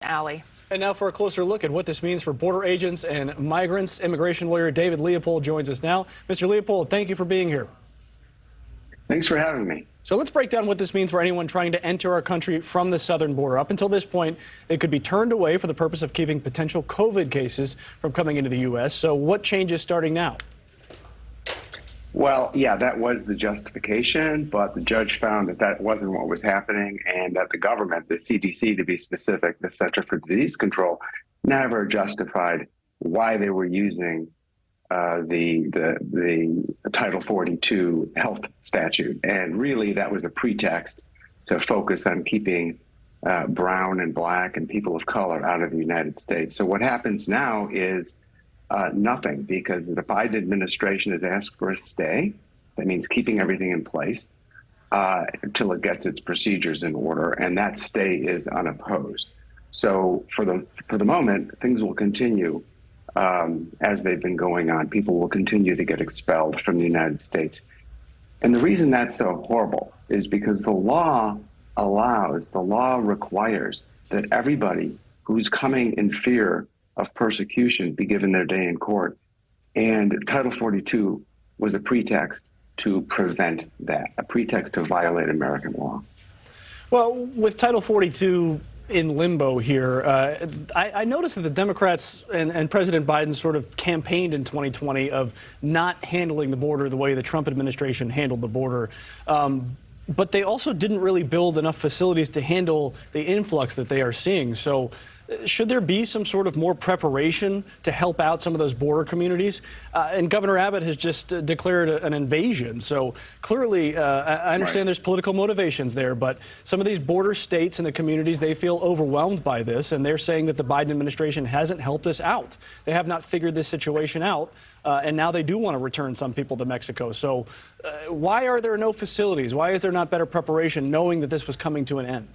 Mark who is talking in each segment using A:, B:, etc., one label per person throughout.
A: alley.
B: And now for a closer look at what this means for border agents and migrants, immigration lawyer David Leopold joins us now. Mr. Leopold, thank you for being here.
C: Thanks for having me.
B: So let's break down what this means for anyone trying to enter our country from the southern border. Up until this point, they could be turned away for the purpose of keeping potential COVID cases from coming into the U.S. So what changes starting now?
C: Well, yeah, that was the justification, but the judge found that that wasn't what was happening and that the government, the CDC to be specific, the Center for Disease Control, never justified why they were using the Title 42 health statute. And really, that was a pretext to focus on keeping brown and black and people of color out of the United States. So what happens now is nothing, because the Biden administration has asked for a stay. That means keeping everything in place until it gets its procedures in order, and that stay is unopposed. So for the moment, things will continue as they've been going on. People will continue to get expelled from the United States. And the reason that's so horrible is because the law requires that everybody who's coming in fear of persecution be given their day in court. And Title 42 was a pretext to prevent that, a pretext to violate American law.
B: Well, with Title 42 in limbo here, I noticed that the Democrats and President Biden sort of campaigned in 2020 of not handling the border the way the Trump administration handled the border. But they also didn't really build enough facilities to handle the influx that they are seeing. So should there be some sort of more preparation to help out some of those border communities? And Governor Abbott has just declared an invasion. So clearly, I understand there's political motivations there, but some of these border states and the communities, they feel overwhelmed by this, and they're saying that the Biden administration hasn't helped us out. They have not figured this situation out, and now they do want to return some people to Mexico. So why are there no facilities? Why is there not better preparation knowing that this was coming to an end?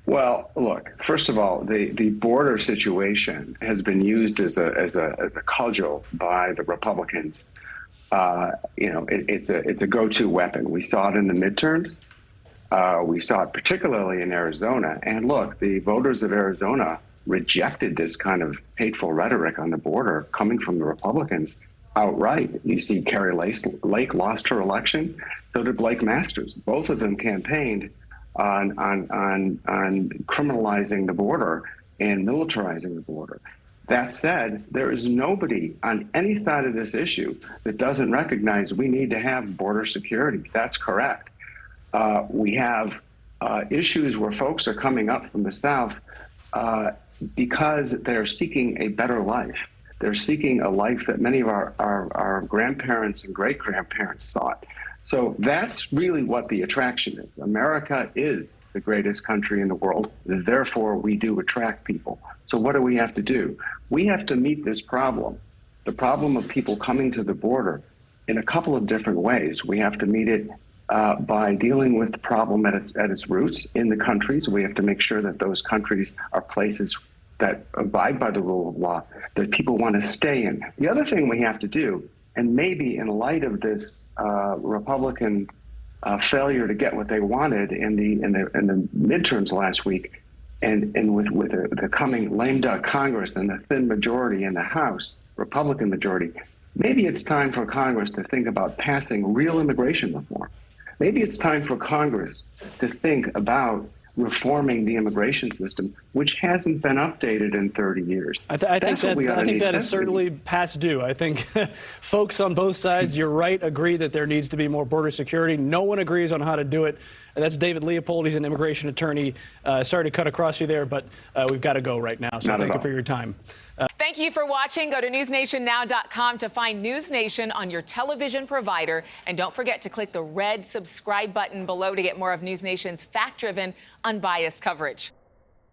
C: Well, look, first of all, the border situation has been used as a cudgel by the Republicans. It's a go-to weapon. We saw it in the midterms. We saw it particularly in Arizona. And look, the voters of Arizona rejected this kind of hateful rhetoric on the border coming from the Republicans outright. You see Carrie Lake lost her election. So did Blake Masters. Both of them campaigned on criminalizing the border and militarizing the border. That said, there is nobody on any side of this issue that doesn't recognize we need to have border security. That's correct. We have issues where folks are coming up from the South because they're seeking a better life. They're seeking a life that many of our grandparents and great-grandparents sought. So that's really what the attraction is. America is the greatest country in the world. Therefore, we do attract people. So what do we have to do? We have to meet this problem, the problem of people coming to the border, in a couple of different ways. We have to meet it by dealing with the problem at its roots in the countries. We have to make sure that those countries are places that abide by the rule of law, that people want to stay in. The other thing we have to do, and maybe in light of this Republican failure to get what they wanted in the midterms last week, and with the coming lame duck Congress and the thin majority in the House, Republican majority, maybe it's time for Congress to think about passing real immigration reform. Maybe it's time for Congress to think about reforming the immigration system, which hasn't been updated in 30 years.
B: I think that is certainly past due. I think folks on both sides, you're right, agree that there needs to be more border security. No one agrees on how to do it. That's David Leopold. He's an immigration attorney. Sorry to cut across you there, but we've got to go right now. So thank you for your time.
A: Thank you for watching. Go to newsnationnow.com to find NewsNation on your television provider. And don't forget to click the red subscribe button below to get more of NewsNation's fact-driven, unbiased coverage.